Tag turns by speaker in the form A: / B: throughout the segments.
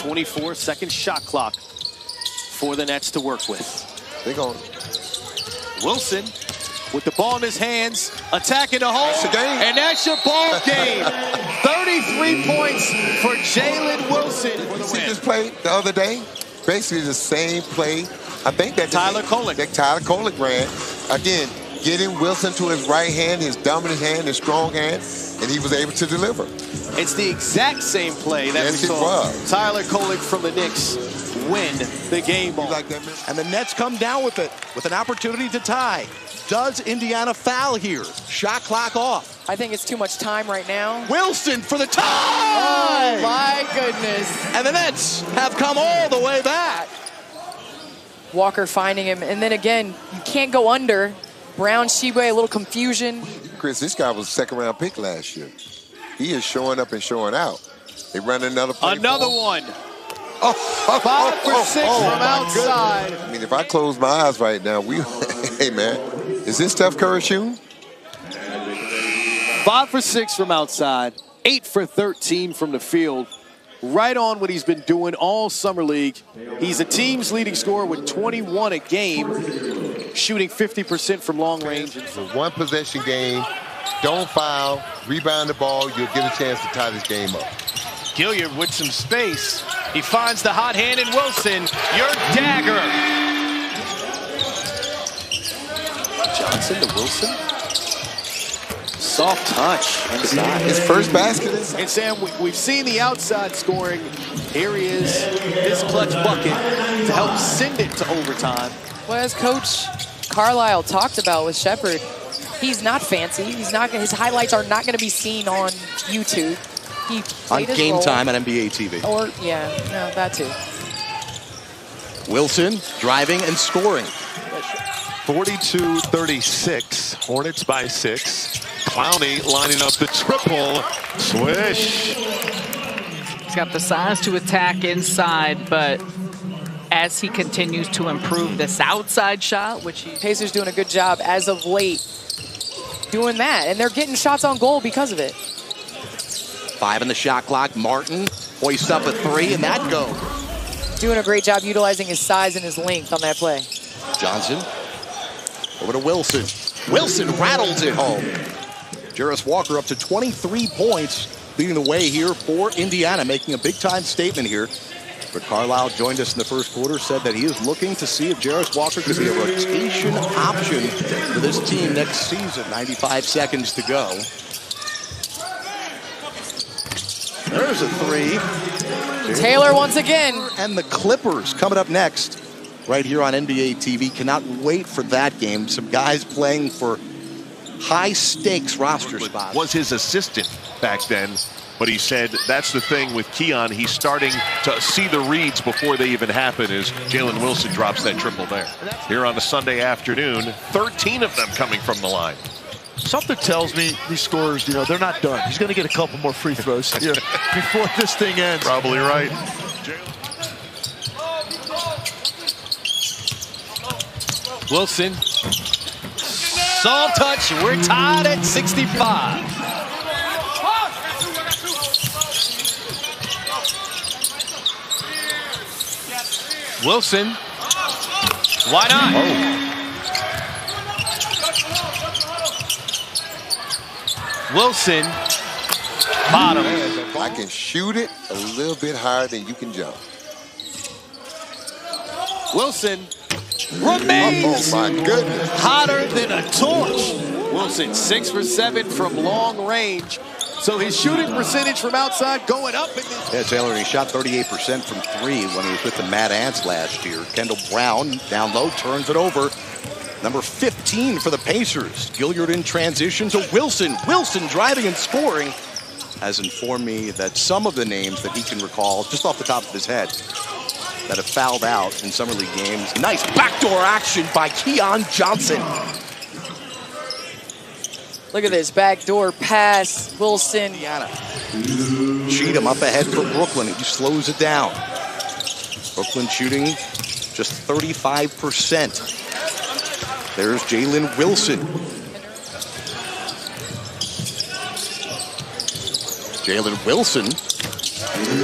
A: 24-second shot clock for the Nets to work with.
B: They're going.
A: Wilson with the ball in his hands, attacking the hole, and that's your ball game. 33 points for Jalen Wilson.
B: You see this play the other day? Basically the same play. I think that
A: Tyler Kolek.
B: That Tyler Kolek ran. Again, getting Wilson to his right hand, his dominant hand, his strong hand, and he was able to deliver.
A: It's the exact same play that we saw Tyler Kolek from the Knicks win the game ball.
C: And the Nets come down with it, with an opportunity to tie. Does Indiana foul here? Shot clock off.
D: I think it's too much time right now.
C: Wilson for the tie!
D: Oh, my goodness.
C: And the Nets have come all the way back.
D: Walker finding him, and then again, you can't go under. Brown, Sheboy, a little confusion.
B: Chris, this guy was a second-round pick last year. He is showing up and showing out. They run another play.
A: Another one.
D: 5 for 6 from outside.
B: I mean, if I close my eyes right now, hey, man, is this Steph Curry shooting?
A: 5 for 6 from outside, 8 for 13 from the field. Right on what he's been doing all summer league. He's a team's leading scorer with 21 a game, shooting 50% from long range.
B: It's a one-possession game. Don't foul, rebound the ball, you'll get a chance to tie this game up.
A: Gilliard with some space. He finds the hot hand in Wilson. Your dagger. Johnson to Wilson. Soft touch inside.
B: His first basket inside.
A: And Sam, we've seen the outside scoring. Here he is, his clutch bucket to help send it to overtime.
D: Well, as Coach Carlisle talked about with Shepherd, he's not fancy. He's not. His highlights are not going to be seen on YouTube. He
C: on Game Time at NBA TV.
D: Or, yeah, no, that too.
C: Wilson driving and scoring.
E: 42-36. Hornets by 6. Clowney lining up the triple. Swish.
F: He's got the size to attack inside, but as he continues to improve this outside shot, which
D: Pacers doing a good job as of late doing that, and they're getting shots on goal because of it.
C: 5 in the shot clock. Martin hoists up a 3, and that goes.
D: Doing a great job utilizing his size and his length on that play.
C: Johnson over to Wilson. Wilson rattles it home. Jarris Walker up to 23 points, leading the way here for Indiana, making a big-time statement here. But Carlisle joined us in the first quarter, said that he is looking to see if Jarris Walker could be a rotation option for this team next season. 95 seconds to go. There's a 3.
D: Taylor once again.
C: And the Clippers coming up next right here on NBA TV. Cannot wait for that game. Some guys playing for high-stakes roster spots.
E: Was his assistant back then, but he said that's the thing with Keon. He's starting to see the reads before they even happen as Jalen Wilson drops that triple there. Here on a Sunday afternoon, 13 of them coming from the line.
G: Something tells me these scorers, they're not done. He's going to get a couple more free throws here before this thing ends.
E: Probably right.
A: Wilson. Soft touch. We're tied at 65. Wilson. Why not? Wilson. Bottom.
B: I can shoot it a little bit higher than you can jump.
A: Wilson remains
B: my goodness.
A: hotter than a torch. Wilson 6 for 7 from long range. So his shooting percentage from outside going up.
C: Yeah, Taylor, he shot 38% from 3 when he was with the Mad Ants last year. Kendall Brown down low, turns it over. Number 15 for the Pacers. Gilliard in transition to Wilson. Wilson driving and scoring has informed me that some of the names that he can recall just off the top of his head that have fouled out in summer league games. Nice backdoor action by Keon Johnson.
D: Look at this backdoor pass. Wilson.
C: Cheatham up ahead for Brooklyn. He slows it down. Brooklyn shooting just 35%. There's Jalen Wilson. Jalen Wilson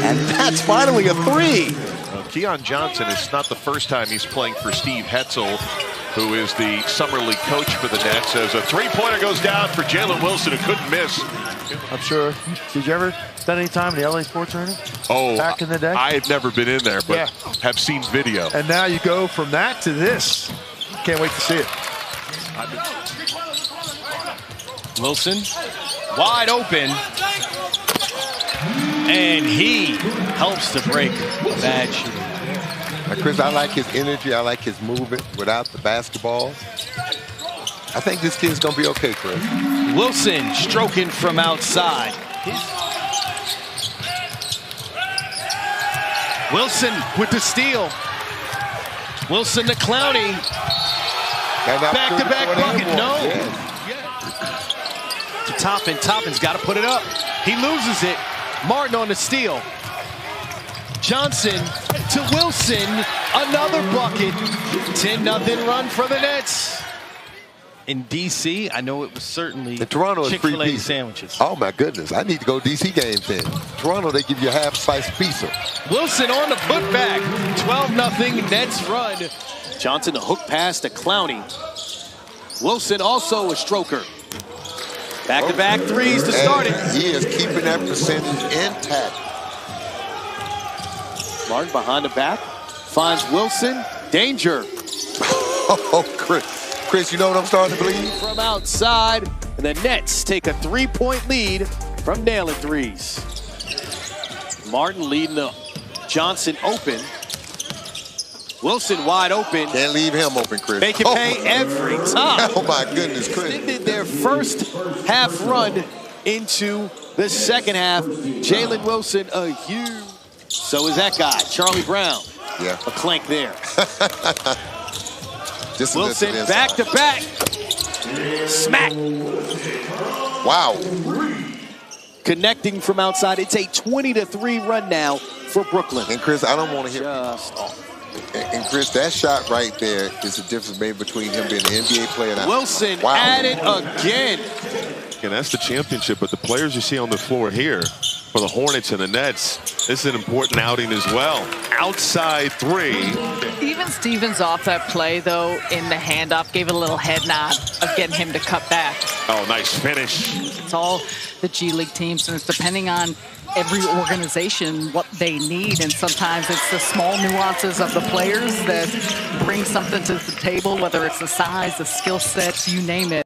C: And that's finally a three.
E: Keon Johnson is not the first time he's playing for Steve Hetzel, who is the summer league coach for the Nets, as a three-pointer goes down for Jalen Wilson, who couldn't miss.
G: I'm sure. Did you ever spend any time in the LA Sports Arena?
E: Oh,
G: back in the day?
E: I had never been in there, but have seen video.
G: And now you go from that to this. Can't wait to see it.
H: Wilson, wide open. And he helps to break a bad shooting.
B: Chris, I like his energy. I like his movement without the basketball. I think this kid's going to be okay, Chris.
H: Wilson stroking from outside. Wilson with the steal. Wilson to Clowney. Back-to-back bucket. No. To Toppin. Toppin's got to put it up. He loses it. Martin on the steal. Johnson to Wilson. Another bucket. 10-0 run for the Nets. In D.C., I know it was certainly
B: in Toronto, it's free
H: Chick-fil-A
B: pizza.
H: sandwiches.
B: Oh, my goodness. I need to go D.C. games then. Toronto, they give you a half-slice pizza.
H: Wilson on the putback. 12-0 Nets run.
A: Johnson, the hook pass to Clowney. Wilson also a stroker. Back-to-back threes to start it.
B: He is keeping that percentage intact.
A: Martin behind the back. Finds Wilson. Danger.
B: Oh, Chris, you know what I'm starting to believe?
A: From outside. And the Nets take a 3-point lead from nailing threes. Martin leading the Johnson open. Wilson wide open.
B: Can't leave him open, Chris.
A: Make it pay every time.
B: Oh, my goodness, Chris.
A: Extended their first half run into the second half. Jalen Wilson, a huge. So is that guy, Charlie Brown.
B: Yeah.
A: A clank there.
B: Just
A: Wilson back-to-back. Smack.
B: Wow.
A: Connecting from outside. It's a 20-3 run now for Brooklyn.
B: And Chris, I don't want to hear.
A: Just
B: And Chris, that shot right there is the difference made between him being an NBA player and
A: Wilson at it again.
E: And that's the championship, but the players you see on the floor here for the Hornets and the Nets, this is an important outing as well. Outside three.
F: Even Stevens off that play, though, in the handoff, gave a little head nod of getting him to cut back.
E: Oh, nice finish.
F: It's all the G League teams, and it's depending on every organization what they need, and sometimes it's the small nuances of the players that bring something to the table, whether it's the size, the skill sets, you name it.